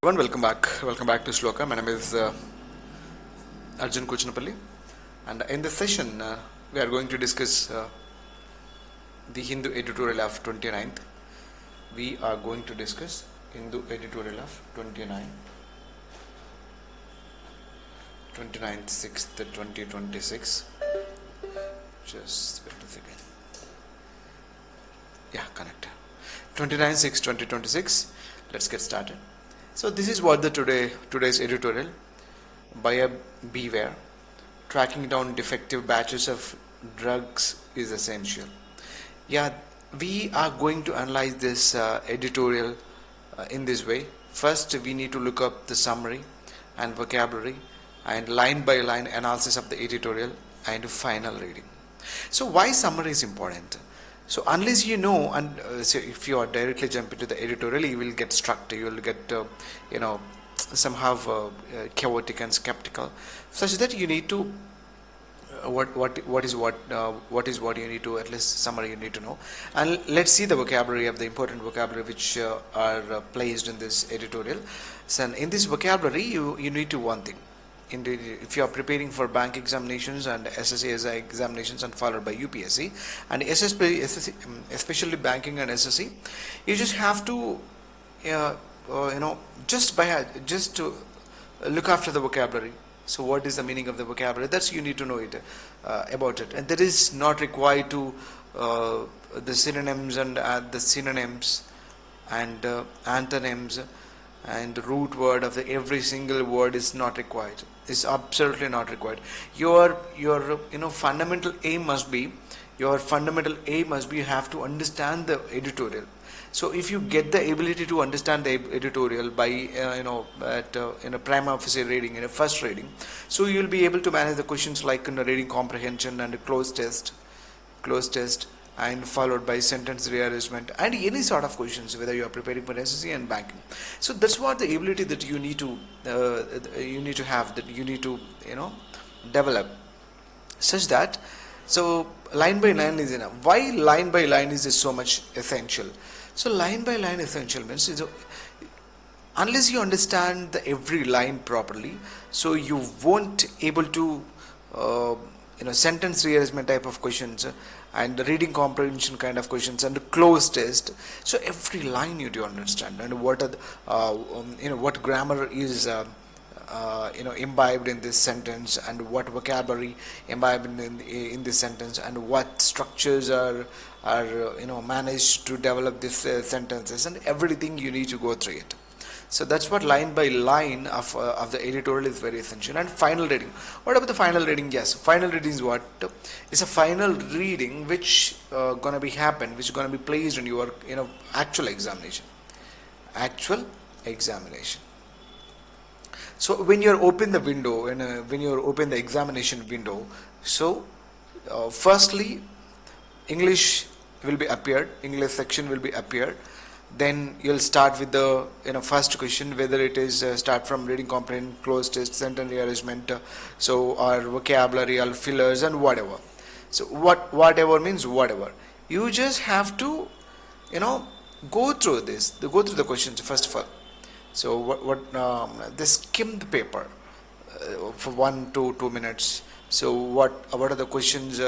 Everyone, welcome back to Shloka. My name is Arjun Kuchinapalli, and in this session we are going to discuss the Hindu editorial of 29th. We are going to discuss Hindu editorial of 29th 6th 2026. Just wait a second. Yeah, connect. 29/6/2026. Let's get started. So this is what the today's editorial. Buyer beware. Tracking down defective batches of drugs is essential. Yeah, we are going to analyze this editorial in this way. First, we need to look up the summary and vocabulary and line by line analysis of the editorial and final reading. So why summary is important? So unless you know, and so if you are directly jump into the editorial, you will get struck. You will get somehow chaotic and skeptical, such that you need to what is what you need to, at least summary you need to know. And let's see the vocabulary of the important vocabulary which are placed in this editorial. So in this vocabulary, you need to one thing. Indeed, if you are preparing for bank examinations and SSC examinations and followed by UPSC and SSC, especially banking and SSC, you just have to just to look after the vocabulary. So what is the meaning of the vocabulary? That's you need to know it about it, and that is not required to the synonyms and antonyms and the root word of every single word is not required. It's absolutely not required. Your fundamental aim must be you have to understand the editorial. So if you get the ability to understand the editorial by in a prima facie reading, in a first reading, so you will be able to manage the questions like in the reading comprehension and a closed test, and followed by sentence rearrangement and any sort of questions, whether you are preparing for SSC and banking. So that's what the ability that you need to have, that you need to develop, such that so line by line is enough. Why line by line is so much essential? So line by line essential means unless you understand the every line properly, so you won't able to sentence rearrangement type of questions and the reading comprehension kind of questions and the closed test. So every line you do understand, and what are the, what grammar is imbibed in this sentence, and what vocabulary imbibed in this sentence, and what structures are managed to develop these sentences, and everything you need to go through it. So that's what line by line of the editorial is very essential. And final reading. What about the final reading? Yes, final reading is what? It's a final reading which gonna be happen, which is gonna be placed in your actual examination. So when you open the window, when you open the examination window, so firstly, English will be appeared. English section will be appeared. Then you'll start with the first question, whether it is start from reading comprehension, closed test, sentence rearrangement, or vocabulary or fillers and whatever. So whatever means whatever. You just have to go through the questions first of all. So they skim the paper for 1 to 2 minutes. So what are the questions?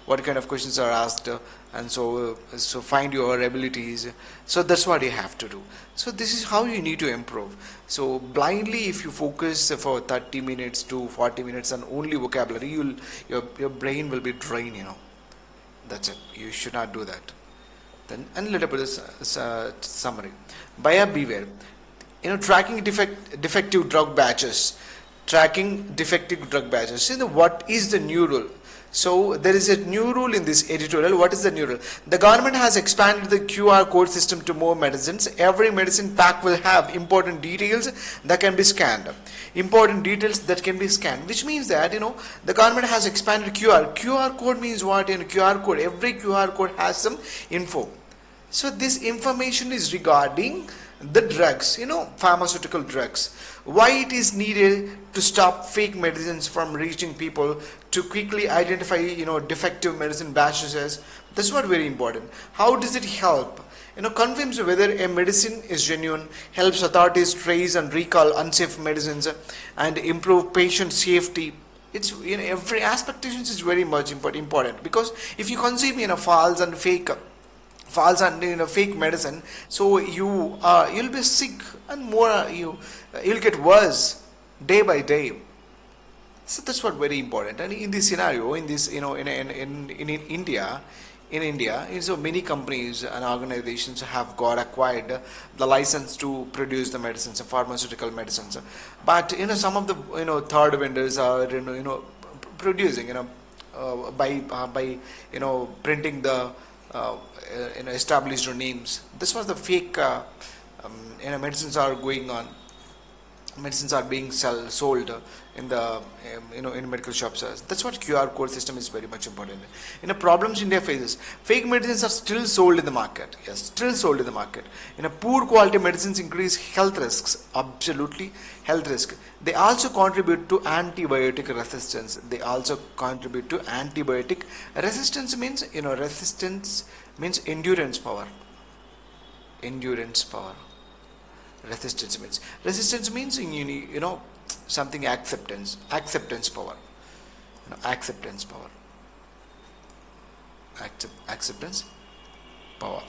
What kind of questions are asked, and so find your abilities. So that's what you have to do. So this is how you need to improve. So blindly, if you focus for 30 minutes to 40 minutes on only vocabulary, your brain will be drained. That's it. You should not do that. Then and a little bit of summary. Buyer beware. Tracking defective drug batches. See, what is the new rule? So there is a new rule in this editorial. What is the new rule? The government has expanded the QR code system to more medicines. Every medicine pack will have important details that can be scanned. Which means that the government has expanded QR. QR code means what? QR code. Every QR code has some info. So this information is regarding the drugs, pharmaceutical drugs. Why it is needed to stop fake medicines from reaching people, to quickly identify defective medicine batches. That's what very important. How does it help? Confirms whether a medicine is genuine, helps authorities trace and recall unsafe medicines, and improve patient safety. It's every expectations is very much important, because if you consume false and fake medicine, so you'll be sick, and more you'll get worse day by day. So that's what very important. And in this scenario, in this in India, so many companies and organizations have got acquired the license to produce the medicines, pharmaceutical medicines. But some of the third vendors are producing by printing the established names. This was the fake medicines are going on. Medicines are being sold in the in medical shops. That's what QR code system is very much important. Problems India faces: fake medicines are still sold in the market. Yes, still sold in the market. Poor quality medicines increase health risks. Absolutely, health risk. They also contribute to antibiotic resistance. Resistance means resistance means endurance power. Resistance means something acceptance power. Acceptance power.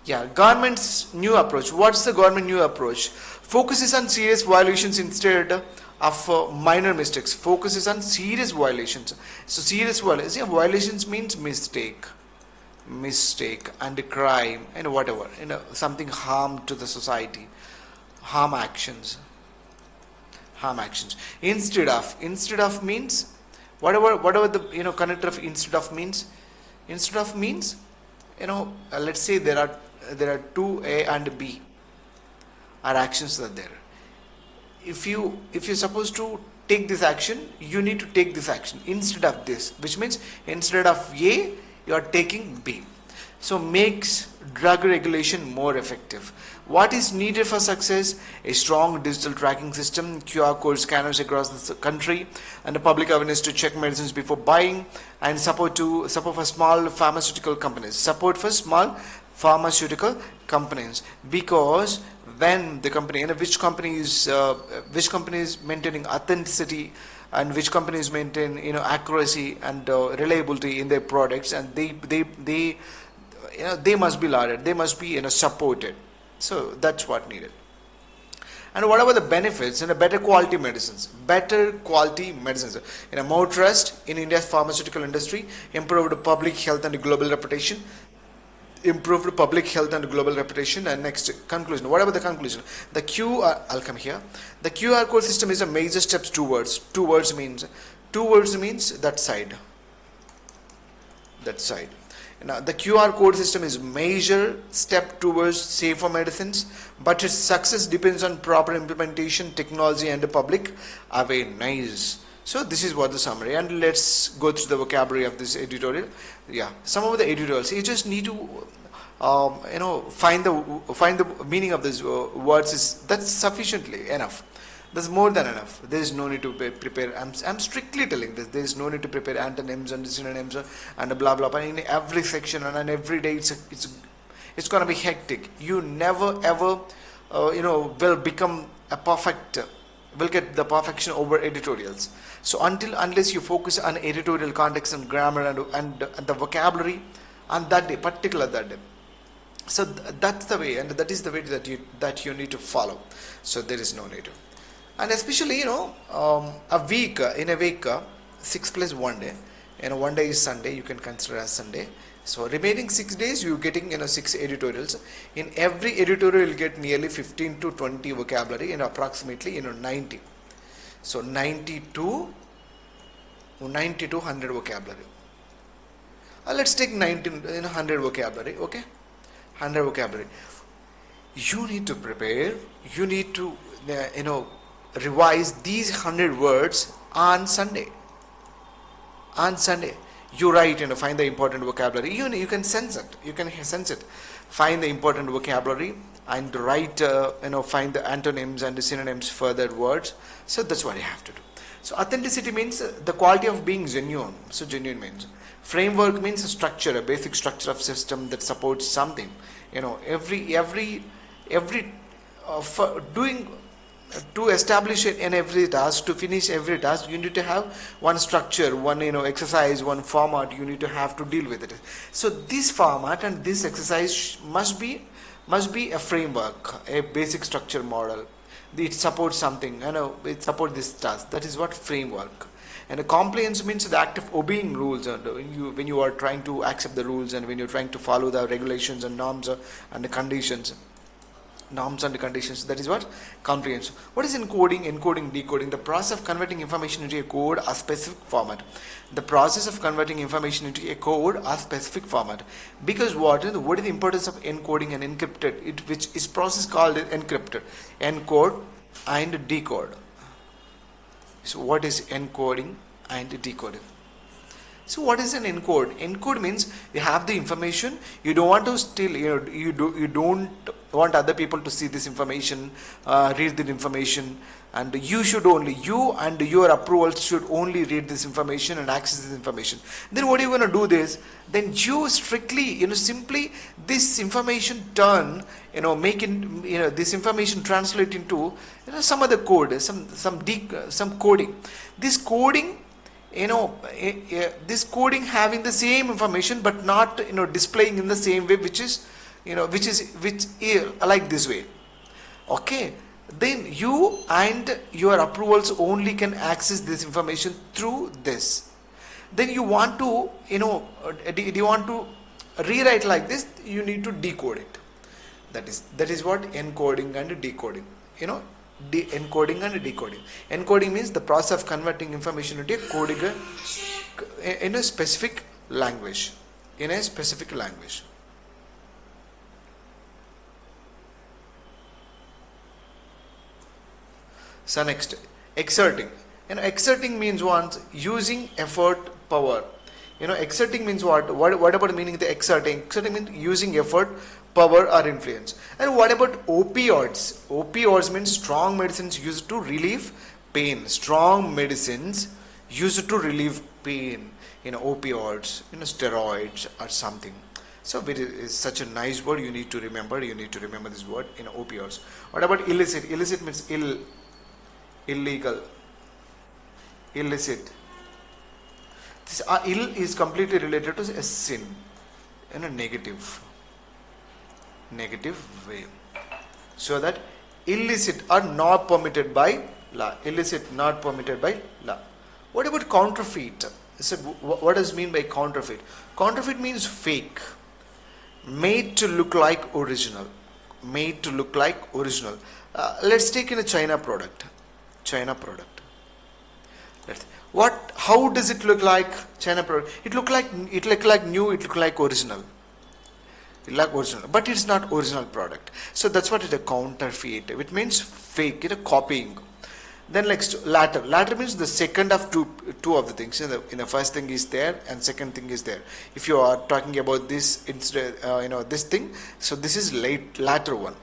Yeah, government's new approach. What's the government new approach? Focuses on serious violations instead of minor mistakes. Focuses on serious violations. So serious violations means mistake and crime and whatever, something harm to the society, harm actions. Instead of means whatever the connector of instead of means. Let's say there are two, A and B are actions that are there. If you're supposed to take this action, you need to take this action instead of this, which means instead of A you are taking B. So makes drug regulation more effective. What is needed for success? A strong digital tracking system, QR code scanners across the country, and the public awareness to check medicines before buying, and support for small pharmaceutical companies. Because when the company, which company is maintaining authenticity, and which companies maintain accuracy and reliability in their products, and they must be lauded, they must be supported. So that's what needed. And what about the benefits? Better quality medicines, more trust in India's pharmaceutical industry, improved public health and global reputation. And next, conclusion. What about the conclusion? I'll come here. The QR code system is a major steps towards. Two words means that side. Now, the QR code system is major step towards safer medicines, but its success depends on proper implementation, technology, and the public awareness. So this is what the summary, and let's go through the vocabulary of this editorial. Yeah, some of the editorials. You just need to find the meaning of these words. That's sufficiently enough. That's more than enough. There is no need to prepare. I'm strictly telling this. There is no need to prepare antonyms and synonyms and blah blah blah. In every section and every day, it's going to be hectic. You never ever will become a perfect. Will get the perfection over editorials. So unless you focus on editorial context and grammar and the vocabulary on that day, particular that day. So that's the way, and that is the way that you need to follow. So there is no need to. And especially a week, 6 plus 1 day, 1 day is Sunday, you can consider as Sunday. So remaining 6 days you're getting 6 editorials. In every editorial you'll get nearly 15 to 20 vocabulary and approximately 90. So 90 to 100 vocabulary. Let's take 100 vocabulary. Okay, 100 vocabulary. You need to prepare. You need to revise these 100 words on Sunday. You write, find the important vocabulary. You can sense it. Find the important vocabulary and write, find the antonyms and the synonyms for that words. So that's what you have to do. So authenticity means the quality of being genuine. So genuine means framework means a structure, a basic structure of system that supports something. Every for doing to establish it in every task, to finish every task, you need to have one structure, one exercise, one format. You need to have to deal with it. So this format and this exercise must be a framework, a basic structure model. It supports something, it supports this task. That is what framework. And a compliance means the act of obeying rules. And when you are trying to accept the rules, and when you're trying to follow the regulations and norms and the conditions. Norms and conditions. That is what compliance. What is encoding? Encoding, decoding. The process of converting information into a code or specific format. The process of converting information into a code or specific format. Because what is the importance of encoding and encrypted? Which is process called encrypted. Encode and decode. So what is encoding and decoding? So what is an encode? Encode means you have the information. You don't want to steal. You don't want other people to see this information, read the information, and you and your approvals should only read this information and access this information. Then what are you going to do this? Then you strictly, simply this information this information translate into some other code, some coding. This coding. This coding having the same information but not displaying in the same way, which is like this way. Okay, then you and your approvals only can access this information through this. Then you want to rewrite like this, you need to decode it. That is what encoding and decoding. Encoding and decoding. Encoding means the process of converting information into a coding in a specific language. So next, exerting. Exerting means what? Using effort, power. Exerting means what? What about the meaning of the exerting? Exerting means using effort, power or influence. And what about opioids? Opioids means strong medicines used to relieve pain. Strong medicines used to relieve pain. Opioids, steroids or something. So it is such a nice word. You need to remember this word. Opioids. What about illicit? Illicit means illegal, illicit. This ill is completely related to a sin in a negative way. So that illicit are not permitted by law. Illicit not permitted by law. What about counterfeit? So what does mean by counterfeit? Counterfeit means fake, made to look like original. Let's take in a China product. How does it look like? China product. It look like new. It look like original. But it's not original product. So that's what it is, a counterfeit. It means fake. Copying. Then next, latter means the second of two of the things. In the first thing is there and second thing is there. If you are talking about this this thing, so this is latter one.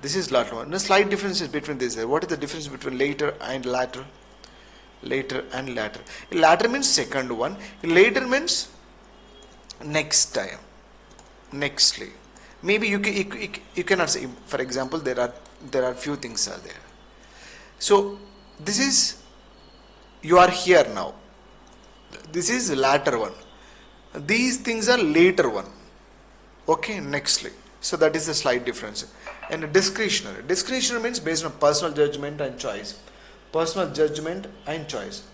This is latter one. The slight difference is between this. What is the difference between later and latter? Later and latter. Latter means second one. Later means next time. Nextly. Maybe you cannot say. For example, there are few things are there. So this is, you are here now. This is latter one. These things are later one. Okay, nextly. So that is the slight difference. And discretionary. Discretionary means based on personal judgment and choice. Personal judgment and choice.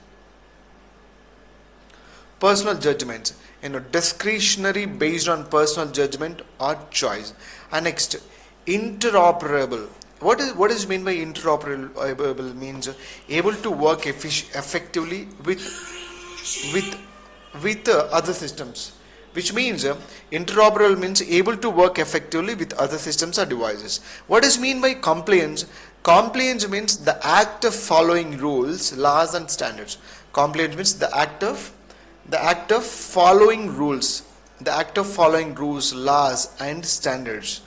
Personal judgments. Discretionary based on personal judgment or choice. And next, interoperable. What is meant by interoperable? Means able to work effectively with other systems. Which means interoperable means able to work effectively with other systems or devices. What is mean by compliance? Compliance means the act of following rules, laws and standards. Compliance means the act of following rules. The act of following rules, laws and standards.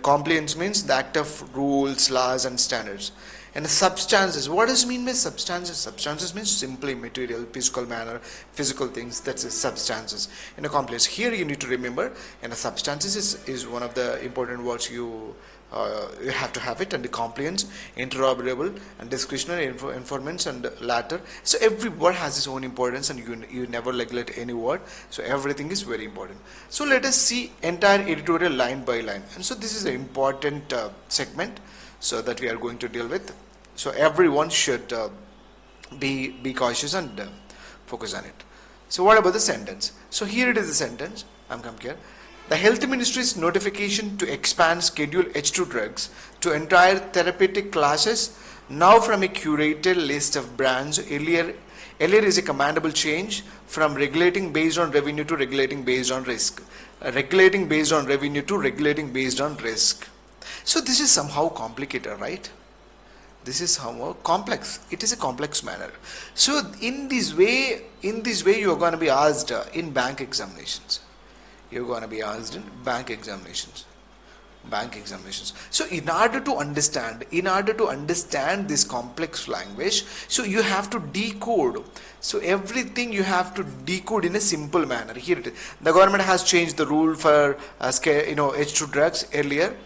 Compliance means the act of rules, laws and standards. And substances, what does it mean by substances? Substances means simply material, physical manner, physical things. That's substances in a complex. Here you need to remember, and substances is one of the important words you have to have it, and the compliance, interoperable, and discretionary informants, and latter. So every word has its own importance, and you never neglect any word. So everything is very important. So let us see entire editorial line by line. And so this is an important segment, so that we are going to deal with. So everyone should be cautious and focus on it. So what about the sentence? So here it is the sentence. I'm come here. The Health Ministry's notification to expand Schedule H2 drugs to entire therapeutic classes, now from a curated list of brands. Earlier is a commendable change from regulating based on revenue to regulating based on risk. Regulating based on revenue to regulating based on risk. So this is somehow complicated, right? This is somehow complex. It is a complex manner. So in this way you are going to be asked in bank examinations. You're going to be asked in bank examinations. So in order to understand this complex language, so you have to decode. So everything you have to decode in a simple manner. Here it is. The government has changed the rule for H2 drugs earlier.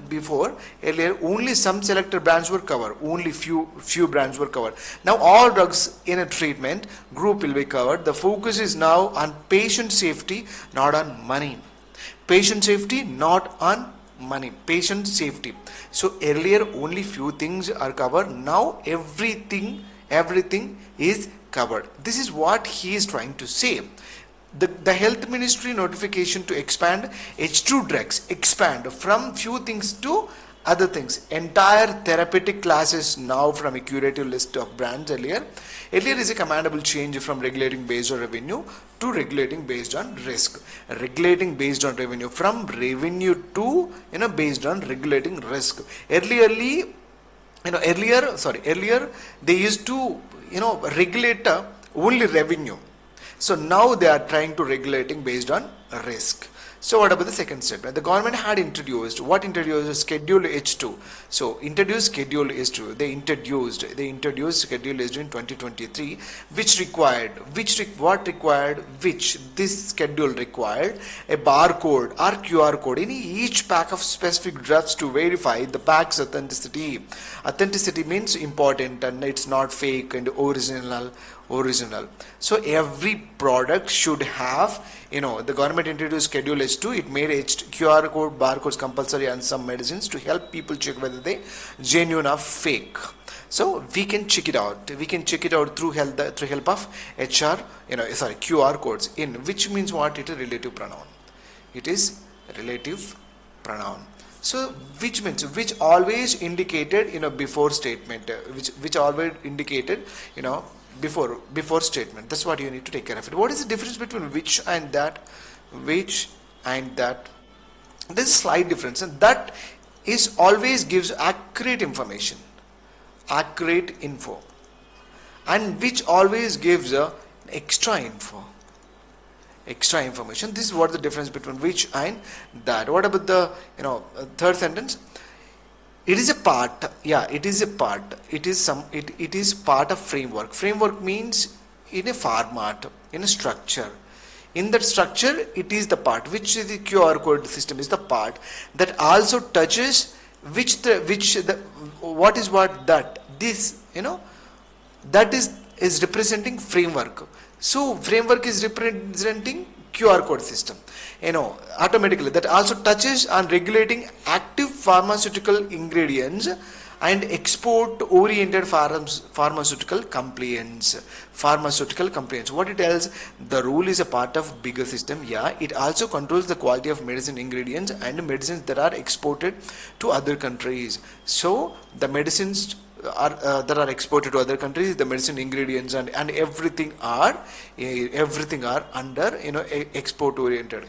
Before only some selected brands were covered, only few brands were covered. Now all drugs in a treatment group will be covered. The focus is now on patient safety, not on money. Patient safety, not on money. Patient safety. So earlier only few things are covered. Now everything is covered. This is what he is trying to say. The Health Ministry notification to expand H2 drugs, expand from few things to other things. Entire therapeutic classes, now from a curative list of brands earlier is a commendable change from regulating based on revenue to regulating based on risk. Regulating based on revenue, from revenue to based on regulating risk. Earlier they used to regulate only revenue. So now they are trying to regulating based on risk. So what about the second statement? The government had introduced Schedule H2. So introduced Schedule H2. They introduced Schedule H2 in 2023, which this schedule required a barcode or QR code in each pack of specific drugs to verify the pack's authenticity. Authenticity means important, and it's not fake and original. So every product should have, the government introduced Schedule H2. It made QR code, barcodes compulsory on some medicines to help people check whether they genuine or fake. So we can check it out. We can check it out through help of QR codes, in which means what? It is relative pronoun. It is relative pronoun. So which means which always indicated before statement, which always indicated before statement. That's what you need to take care of it. What is the difference between which and that? Which and that. There's a slight difference, and that is always gives accurate information, accurate info, and which always gives extra information. This is what the difference between which and that. What about the third sentence? It is a part. Yeah, it is a part. It is part of framework. Framework means in a format, in a structure. In that structure, it is the part, which is the QR code system is the part that also touches that is representing framework. So framework is representing QR code system. Automatically that also touches on regulating active pharmaceutical ingredients and export oriented pharmaceutical compliance. What it tells, the rule is a part of bigger system. Yeah, it also controls the quality of medicine ingredients and medicines that are exported to other countries. So the medicines that are exported to other countries, the medicine ingredients and everything are under export oriented,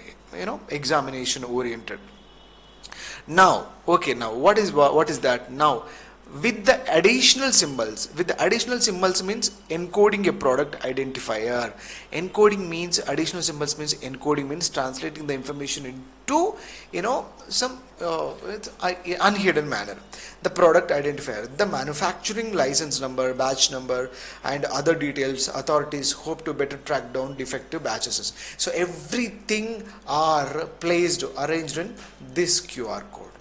examination oriented. Now what is that? Now with the additional symbols. With the additional symbols means encoding a product identifier. Encoding means, additional symbols means, encoding means translating the information into, some unhidden manner. The product identifier, the manufacturing license number, batch number, and other details. Authorities hope to better track down defective batches. So everything are arranged in this QR code.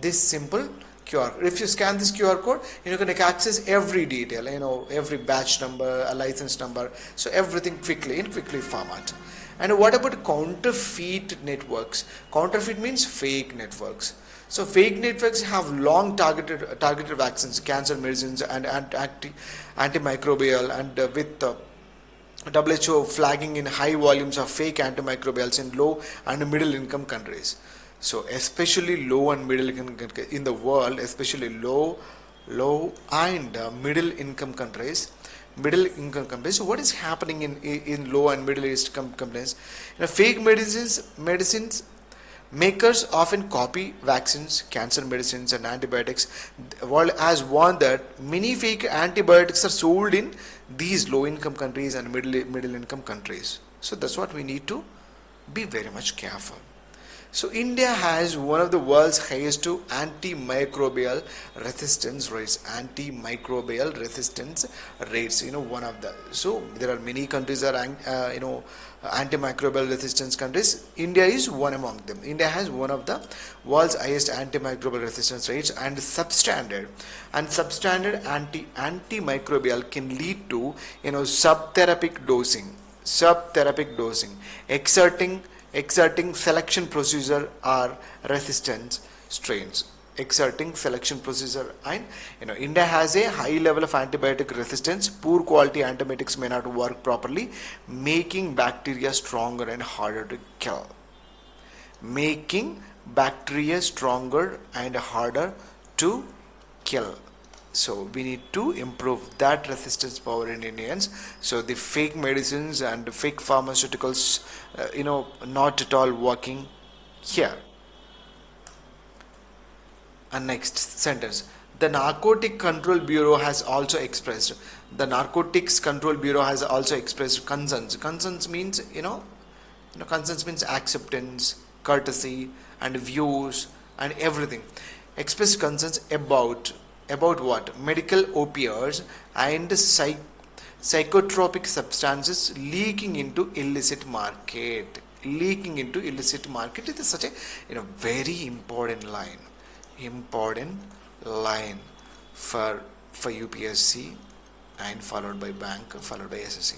This simple QR code. If you scan this QR code, you can access every detail, every batch number, a license number, so everything quickly in quickly format. And what about counterfeit networks? Counterfeit means fake networks. So fake networks have long targeted vaccines, cancer medicines, and antimicrobial, and with WHO flagging in high volumes of fake antimicrobials in low and middle income countries. So especially low and middle income in the world, especially low and middle income countries. So what is happening in low and middle income countries? Fake medicines makers often copy vaccines, cancer medicines, and antibiotics. The world has warned that many fake antibiotics are sold in these low income countries and middle income countries. So that's what we need to be very much careful. So India has one of the world's highest antimicrobial resistance rates. Antimicrobial resistance rates, one of the. So there are many countries that are, antimicrobial resistance countries. India is one among them. India has one of the world's highest antimicrobial resistance rates, and substandard antimicrobial can lead to subtherapeutic dosing, exerting selection procedure or resistance strains. And India has a high level of antibiotic resistance. Poor quality antibiotics may not work properly, making bacteria stronger and harder to kill. So we need to improve that resistance power in Indians. So the fake medicines and the fake pharmaceuticals, not at all working here. And next sentence. The Narcotics Control Bureau has also expressed concerns. Concerns means, concerns means acceptance, courtesy, and views, and everything. Expressed concerns about what? Medical opioids and psychotropic substances leaking into illicit market. It is such a very important line for UPSC, and followed by bank, followed by SSC.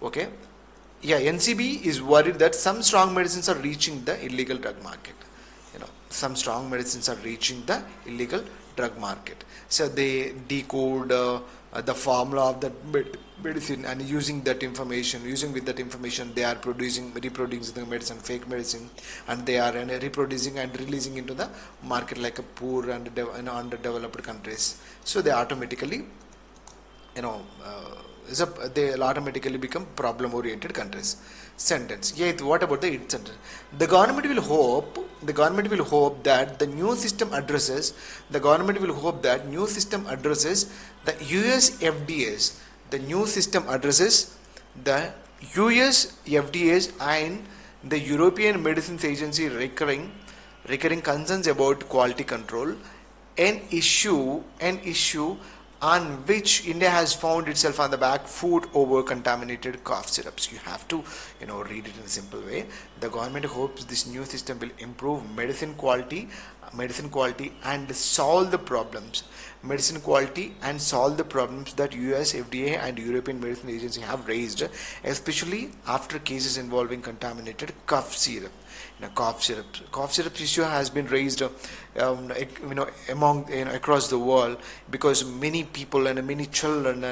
Okay. Yeah, NCB is worried that some strong medicines are reaching the illegal drug market. So they decode the formula of that medicine, and using that information, they are reproducing the medicine, fake medicine, and they are reproducing and releasing into the market like a poor and underdeveloped countries. So they automatically, they'll automatically become problem-oriented countries. Sentence. Yeah, what about the it sentence? The government will hope that the new system addresses the US FDA's. The new system addresses the US FDA's and the European Medicines Agency recurring concerns about quality control, an issue on which India has found itself on the back foot over contaminated cough syrups. You have to, read it in a simple way. The government hopes this new system will improve medicine quality and solve the problems. That US FDA and European Medicine Agency have raised, especially after cases involving contaminated cough syrup. Cough syrup issue has been raised, among across the world, because many people and many children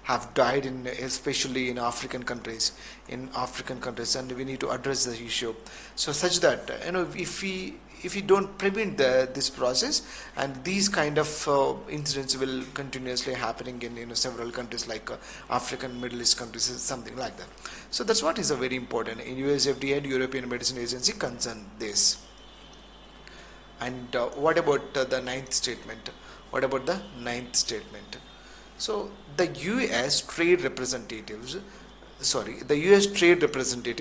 have died especially in African countries, and we need to address the issue. So such that if we don't prevent this process, and these kind of incidents will continuously happening in several countries like African, Middle East countries, something like that. So that's what is a very important in US FDA and European Medicine Agency concern this. And what about the ninth statement? What about the ninth statement? So the US trade representative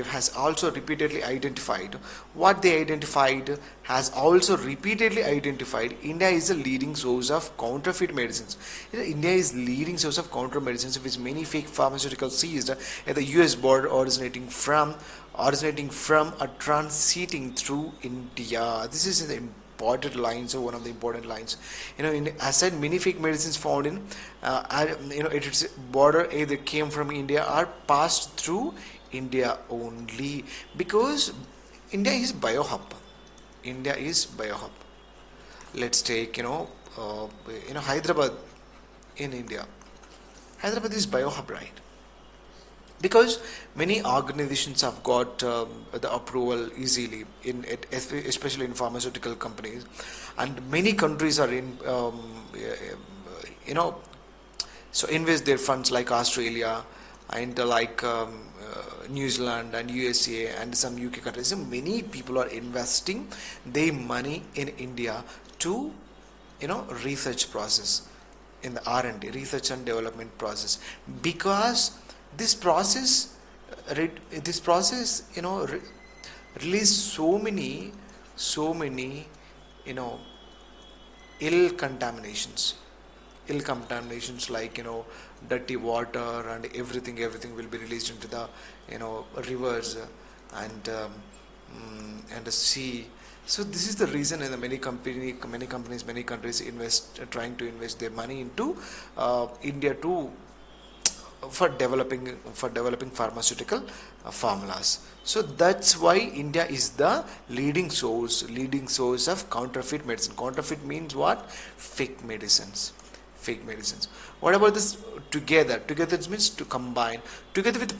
has also repeatedly identified what they identified has also repeatedly identified India is a leading source of counterfeit medicines. India is leading source of counterfeit medicines, which many fake pharmaceuticals seized at the US border originating from or transiting through India. This is the important lines, or one of the important lines. As said, many fake medicines found in its border either came from India or passed through India only, because India is biohub. India is biohub. Let's take Hyderabad in India. Hyderabad is biohub, right? Because many organizations have got the approval easily especially in pharmaceutical companies, and many countries are in so invest their funds, like Australia and like New Zealand and USA and some UK countries. So many people are investing their money in India to research process, in the R&D, research and development process, because this process release so many ill contaminations, like dirty water and everything will be released into the rivers and the sea. So this is the reason in the many companies, many countries trying to invest their money into India for developing pharmaceutical formulas. So that's why India is the leading source of counterfeit medicine. Counterfeit means what? Fake medicines. What about this together? Together means to combine. Together with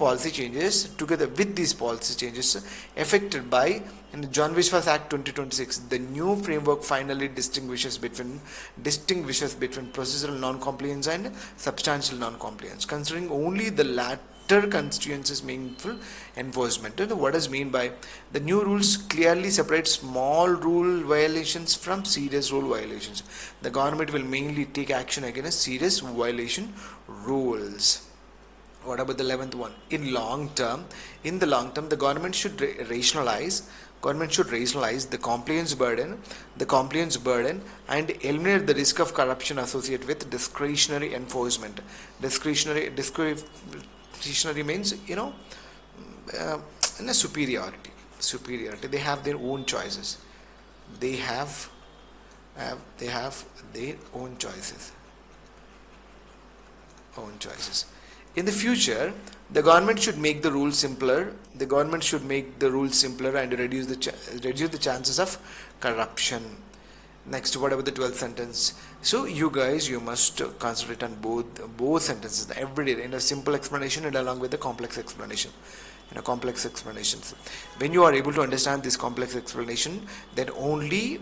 these policy changes affected by in the John Wishwas Act 2026, the new framework finally distinguishes between procedural non-compliance and substantial non-compliance, considering only the latter constituencies meaningful enforcement. And what does mean by the new rules clearly separate small rule violations from serious rule violations. The government will mainly take action against serious violation rules. What about the 11th one? In the long term, the government should rationalize the compliance burden and eliminate the risk of corruption associated with discretionary enforcement. Discretionary means in a superiority. They have their own choices. They have their own choices. In the future, the government should make the rules simpler. and reduce the chances of corruption. Next, what about the 12th sentence? So you must concentrate on both sentences every day, in a simple explanation and along with the complex explanation. Complex explanations. When you are able to understand this complex explanation, then only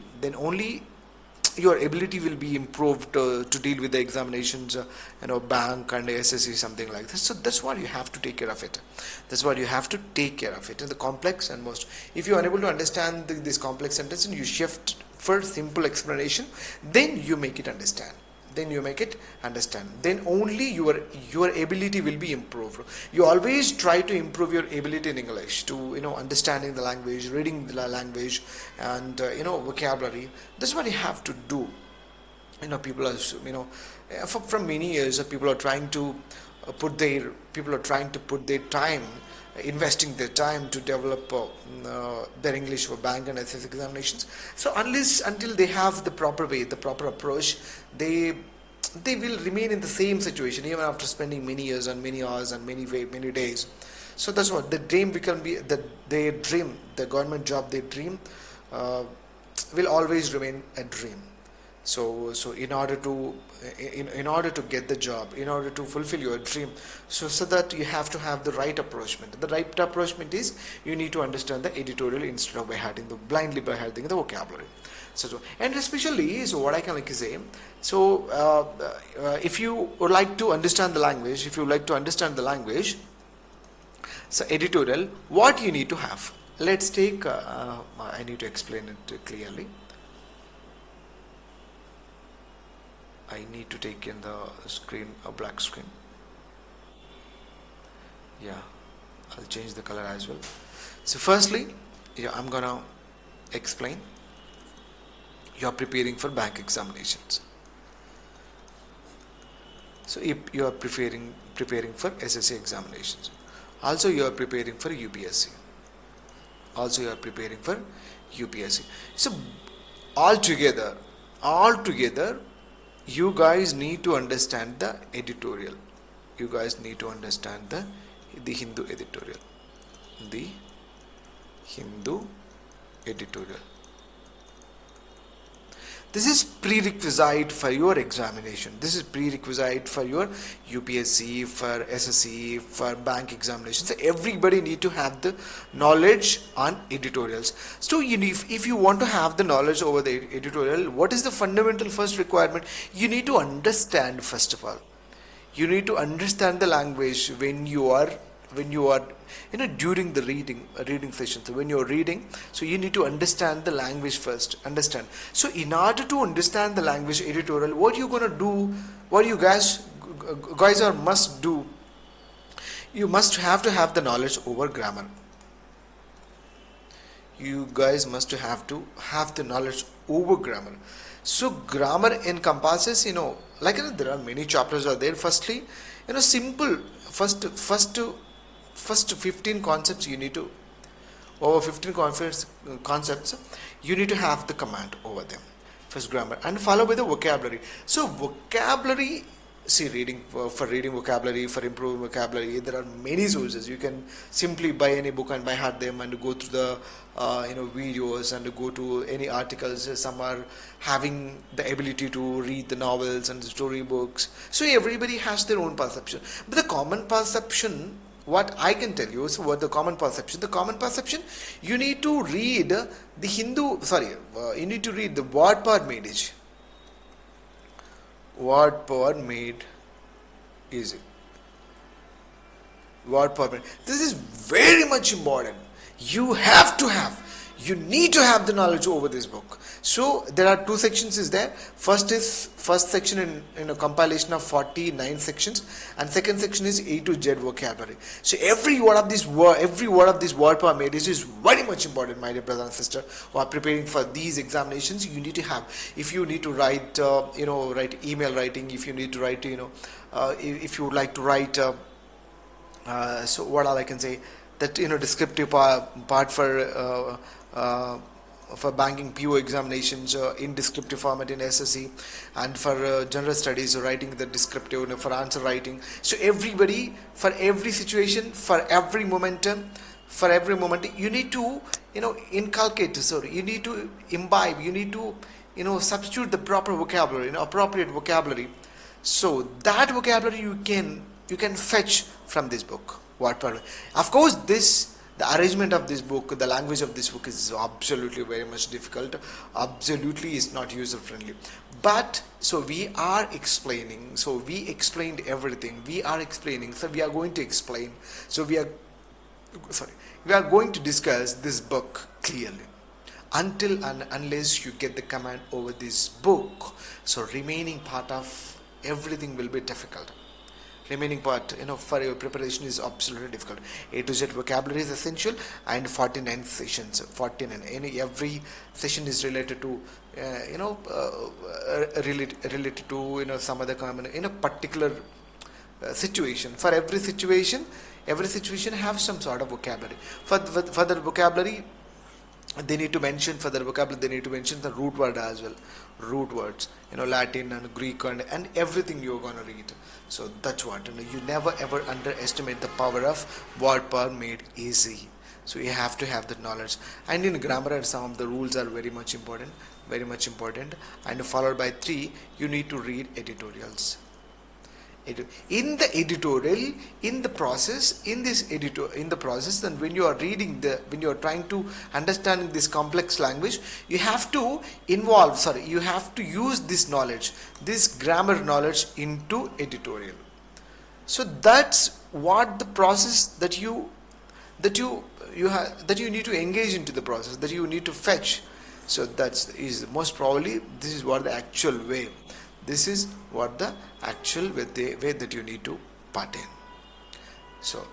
your ability will be improved to deal with the examinations, bank and SSC, something like this. So that's what you have to take care of it. The complex and most. If you are unable to understand this complex sentence, and you shift for simple explanation, then you make it understand. Then only your ability will be improved. You always try to improve your ability in English, to understanding the language, reading the language, and vocabulary. That's what you have to do. People are from many years, people are trying to put their time, investing their time to develop their English for bank and SSC examinations. So until they have the proper way, the proper approach, they will remain in the same situation even after spending many years and many hours and many days. So that's what the dream become be their dream, the government job they dream will always remain a dream. So in order to get the job, in order to fulfill your dream, so that you have to have the right approachment. The right approachment is you need to understand the editorial instead of blindly by having the vocabulary. And especially, so what I can say, if you would like to understand the language, so editorial, what you need to have. Let's take, I need to explain it clearly. I need to take in the screen, a black screen. Yeah, I'll change the color as well. So firstly, yeah, I'm gonna explain. You are preparing for bank examinations. So if you are preparing for SSC examinations, also you are preparing for UPSC. Also you are preparing for UPSC. So altogether, you guys need to understand the editorial. You guys need to understand the Hindu editorial. The Hindu editorial. This is prerequisite for your examination. This is prerequisite for your UPSC, for SSC, for bank examinations. Everybody need to have the knowledge on editorials. So if you want to have the knowledge over the editorial, what is the fundamental first requirement? You need to understand, first of all. You need to understand the language when you are during the reading session. So when you're reading, so you need to understand the language first. So in order to understand the language editorial, what you gonna do, what you guys must do, you must have to have the knowledge over grammar. You guys must have to have the knowledge over grammar. So grammar encompasses, there are many chapters are there. Firstly, simple first 15 concepts you need to, over 15 concepts, you need to have the command over them. First grammar, and followed by the vocabulary. So vocabulary, see, reading for reading vocabulary, for improving vocabulary, there are many sources. You can simply buy any book and by heart them, and go through the videos, and go to any articles. Some are having the ability to read the novels and the story books. So everybody has their own perception. But the common perception, what I can tell you is what the common perception, you need to read the you need to read the word power made easy. Word power made easy. Word power made. This is very much important. You need to have the knowledge over this book. So there are two sections is there. First section in a compilation of 49 sections, and second section is A to Z vocabulary. So every word of this word power made is very much important, my dear brother and sister who are preparing for these examinations. You need to have, if you need to write write email writing, if you need to write if you would like to write so what all I can say, that descriptive part for banking PO examinations in descriptive format in SSC, and for general studies writing the descriptive, for answer writing. So everybody, for every situation, for every moment, you need to inculcate, you need to imbibe, you need to substitute the proper vocabulary, appropriate vocabulary. So that vocabulary you can fetch from this book. Of course, the arrangement of this book, the language of this book is absolutely very much difficult. Absolutely is not user friendly. But so we are explaining. So we explained everything. We are explaining. So we are going to explain. So we are going to discuss this book clearly. Until and unless you get the command over this book, so remaining part of everything will be difficult. Remaining part for your preparation is absolutely difficult. A to Z vocabulary is essential, and 49 sessions, 49, every session is related to related to some other common in a particular situation. For every situation have some sort of vocabulary. For the vocabulary, they need to mention the root word as well. Root words, Latin and Greek and everything you're going to read. So that's what, you never ever underestimate the power of word power made easy. So you have to have that knowledge. And in grammar, and some of the rules are very much important. And followed by 3, you need to read editorials. In the editorial, in the process, then when you are reading when you are trying to understand this complex language, you have to you have to use this knowledge, this grammar knowledge into editorial. So that's what the process that you need to engage into the process, that you need to fetch. So is most probably, this is what the actual way. This is what the actual way that you need to part in. So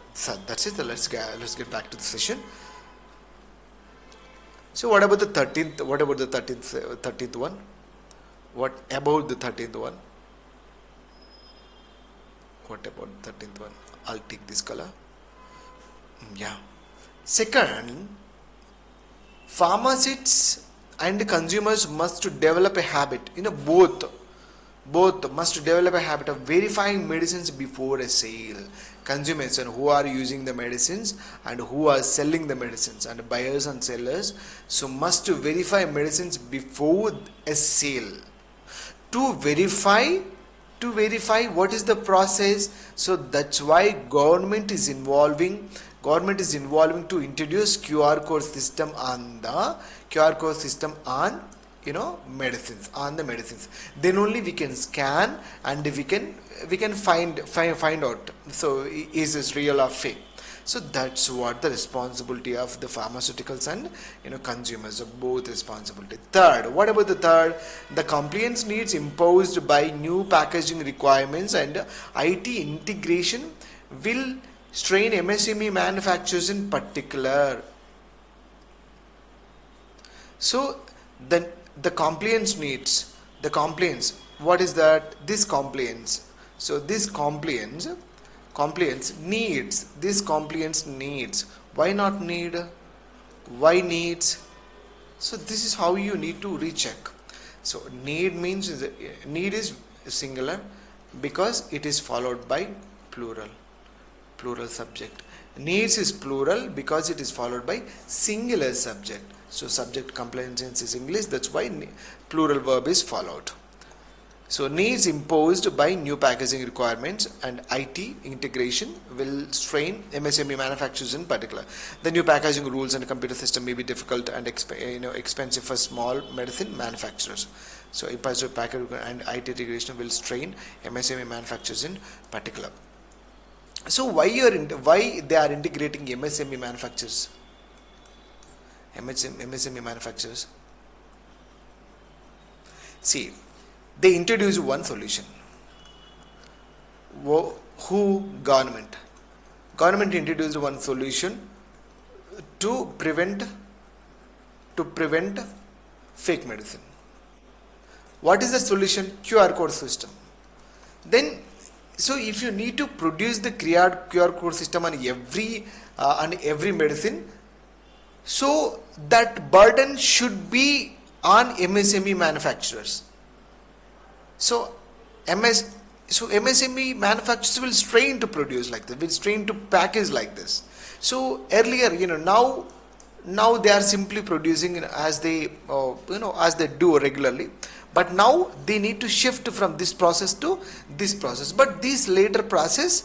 that's it. Let's get back to the session. So what about the 13th? What about the 13th one? What about the 13th one? What about the 13th one? I'll take this color. Yeah. Second, pharmacists and consumers must develop a habit. Both must develop a habit of verifying medicines before a sale. Consumers and who are using the medicines and who are selling the medicines, and buyers and sellers, so must verify medicines before a sale. To verify what is the process. So that's why government is involving to introduce QR code system on medicines, then only we can scan and we can find out, so is this real or fake. So that's what the responsibility of the pharmaceuticals and consumers, of both responsibility. Third, what about the third? The compliance needs imposed by new packaging requirements and IT integration will strain MSME manufacturers in particular. So the compliance needs, what is that? This compliance. So this compliance needs. Why not need? Why needs? So this is how you need to recheck. So need is singular because it is followed by plural subject. Needs is plural because it is followed by singular subject. So subject compliance is English, that's why plural verb is followed. So needs imposed by new packaging requirements and IT integration will strain MSME manufacturers in particular. The new packaging rules and computer system may be difficult and expensive for small medicine manufacturers. So imposed packaging and IT integration will strain MSME manufacturers in particular. So why they are integrating MSME manufacturers? MSME manufacturers. See, they introduce one solution. Who? Government. Government introduced one solution to prevent fake medicine. What is the solution? QR code system. Then, so if you need to produce the QR code system on every medicine, so that burden should be on MSME manufacturers. So MSME manufacturers will strain to produce like this, will strain to package like this. So earlier, now they are simply producing as they do regularly. But now they need to shift from this process to this process. But this later process,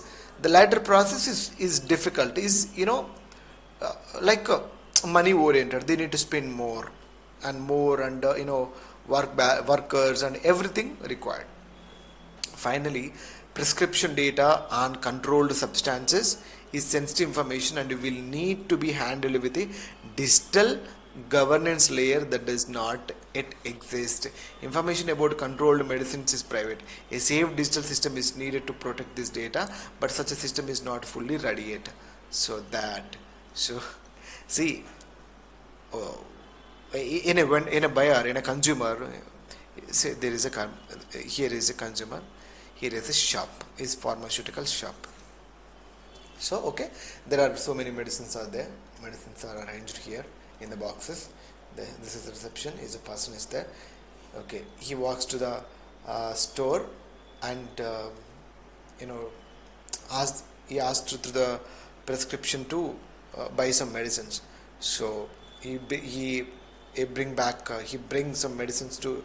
is difficult. Is money oriented. They need to spend more and workers and everything required. Finally, prescription data on controlled substances is sensitive information and will need to be handled with a digital governance layer that does not yet exist. Information about controlled medicines is private. A safe digital system is needed to protect this data, but such a system is not fully ready yet. See, in a buyer, in a consumer, say here is a consumer, here is a shop, is pharmaceutical shop. So okay, there are so many medicines are there. Medicines are arranged here in the boxes. This is the reception. Is a person is there. Okay, he walks to the store and he asked through the prescription to buy some medicines. So he brings some medicines to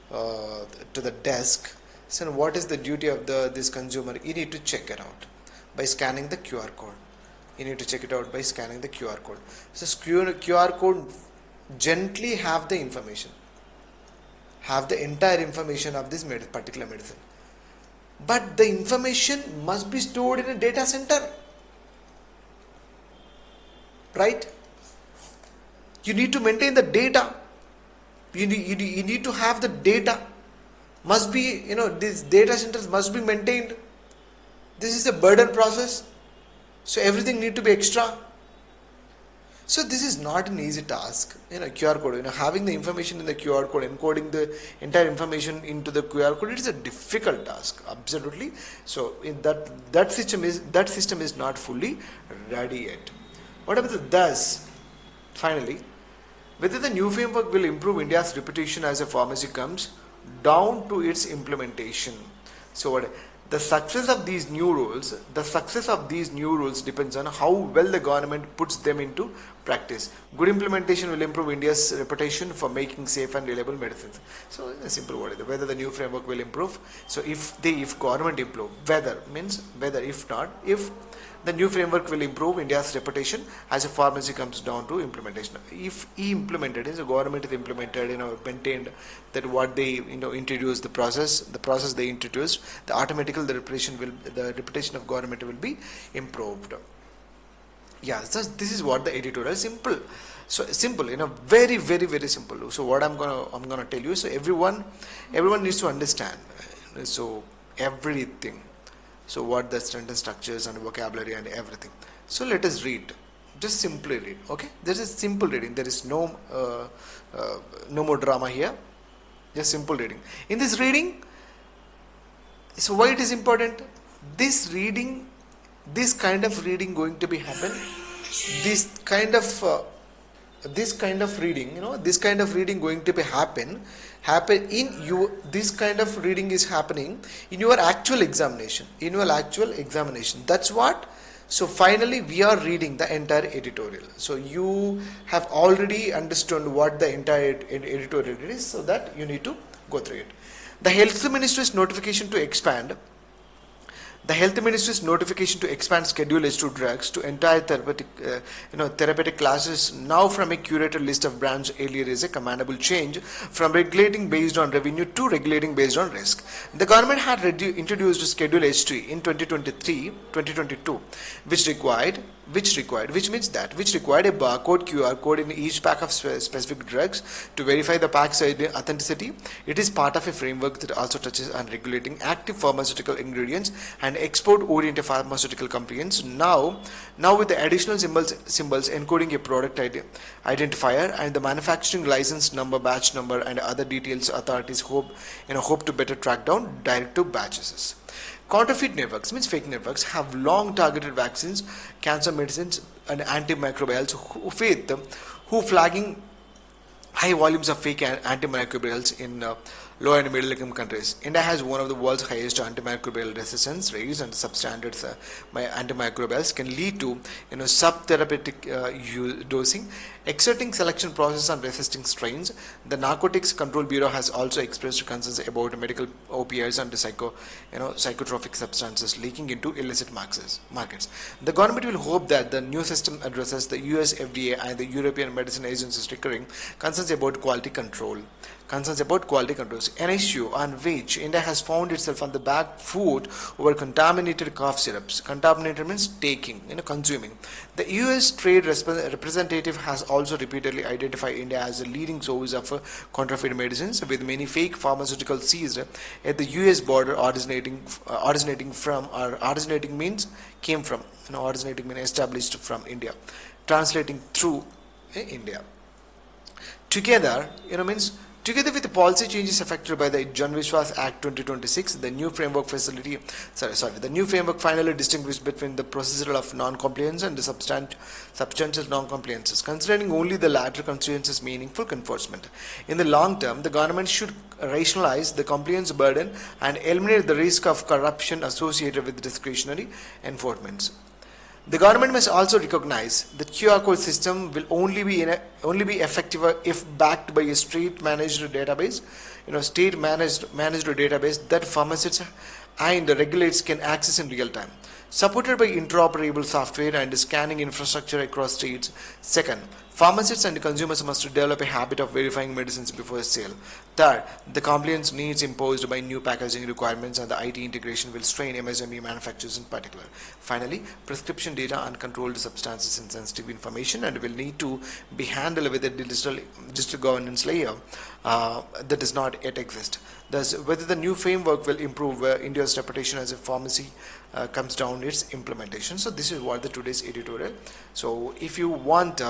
the desk. So what is the duty of this consumer? You need to check it out by scanning the QR code. You need to check it out by scanning the QR code. So QR code gently have the information, have the entire information of this particular medicine. But the information must be stored in a data center, right? You need to maintain the data. You need to have the data. must be, these data centers must be maintained. This is a burden process. So everything need to be extra. So this is not an easy task. QR code, having the information in the QR code, encoding the entire information into the QR code, it is a difficult task, absolutely. So in that system is not fully ready yet. What about the thus? Finally, whether the new framework will improve India's reputation as a pharmacy comes down to its implementation. So what? The success of these new rules depends on how well the government puts them into practice. Good implementation will improve India's reputation for making safe and reliable medicines. So in a simple word, whether the new framework will improve. So if government improve, whether means whether, if not, if the new framework will improve India's reputation as a pharmacy comes down to implementation. If implemented, is the government is implemented, maintained that what they introduce, the process they introduced, automatically the reputation of government will be improved. Yeah, so this is what the editorial simple. So simple, very very very simple. So what I'm gonna tell you. So everyone needs to understand. So everything. So what the sentence structures and vocabulary and everything. So let us read. Just simply read. Okay. There is simple reading. There is no more drama here. Just simple reading. In this reading, so why it is important? This kind of reading going to be happen. This kind of reading, this kind of reading going to be happen in you. This kind of reading is happening in your actual examination. That's what. So finally we are reading the entire editorial. So you have already understood what the entire editorial is, so that you need to go through it. The Health Ministry's notification to expand Schedule H2 drugs to entire therapeutic classes now from a curated list of brands earlier is a commendable change from regulating based on revenue to regulating based on risk. The government had introduced Schedule H3 in 2022, which required a barcode QR code in each pack of specific drugs to verify the pack's authenticity. It is part of a framework that also touches on regulating active pharmaceutical ingredients and export-oriented pharmaceutical companies. Now with the additional symbols encoding a product identifier and the manufacturing license number, batch number, and other details, authorities hope to better track down direct-to batches. Counterfeit networks means fake networks have long targeted vaccines, cancer medicines, and antimicrobials who flagging high volumes of fake antimicrobials in low and middle income countries. India has one of the world's highest antimicrobial resistance rates, and substandard antimicrobials can lead to subtherapeutic dosing, exerting selection process on resisting strains. The Narcotics Control Bureau has also expressed concerns about medical opioids and psychotropic substances leaking into illicit markets. The government will hope that the new system addresses the US FDA and the European Medicine Agency's recurring concerns about quality controls, an issue on which India has found itself on the back foot over contaminated cough syrups. Contaminated means consuming. The US Trade Representative has also repeatedly identified India as a leading source of counterfeit medicines, with many fake pharmaceuticals seized at the US border originating means established from India, translating through India. Together with the policy changes effected by the Jan Vishwas Act 2026, the new framework finally distinguished between the procedural of non-compliance and the substantial non-compliances, considering only the latter constitutes meaningful enforcement. In the long term, the government should rationalize the compliance burden and eliminate the risk of corruption associated with discretionary enforcements. The government must also recognize that QR code system will only be effective if backed by a state-managed database, that pharmacists and regulators can access in real time, supported by interoperable software and scanning infrastructure across states. Second, pharmacists and consumers must develop a habit of verifying medicines before sale. Third, the compliance needs imposed by new packaging requirements and the IT integration will strain MSME manufacturers in particular. Finally, prescription data on controlled substances and sensitive information and will need to be handled with a digital governance layer that does not yet exist. Thus, whether the new framework will improve India's reputation as a pharmacy comes down its implementation. So this is what the today's editorial. So if you want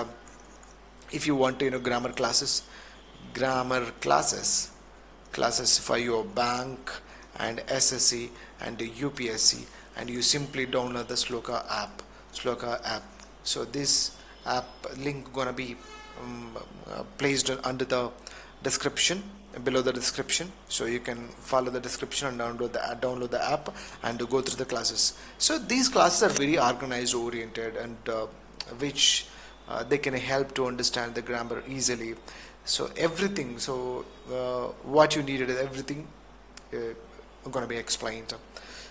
grammar classes for your bank and SSC and the UPSC, and you simply download the Shloka app. So this app link gonna be placed under the description, below the description, so you can follow the description and download the app and go through the classes. So these classes are very organized, oriented, and which they can help to understand the grammar easily. So everything, what you needed, everything going to be explained,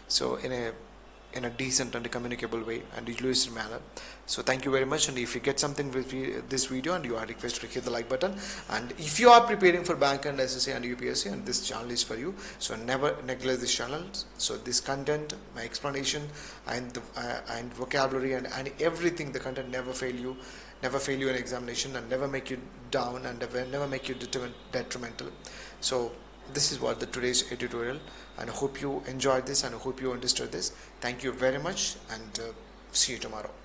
so in a decent and communicable way and user manner. So thank you very much, and if you get something with this video, and you are requested to hit the like button, and if you are preparing for bank and SSA and UPSC, and this channel is for you, so never neglect this channel. So this content, my explanation, and vocabulary and everything, the content never fail you in examination, and never make you down, and never make you detrimental. So this is what the today's editorial, and I hope you enjoyed this, and I hope you understood this. Thank you very much, and see you tomorrow.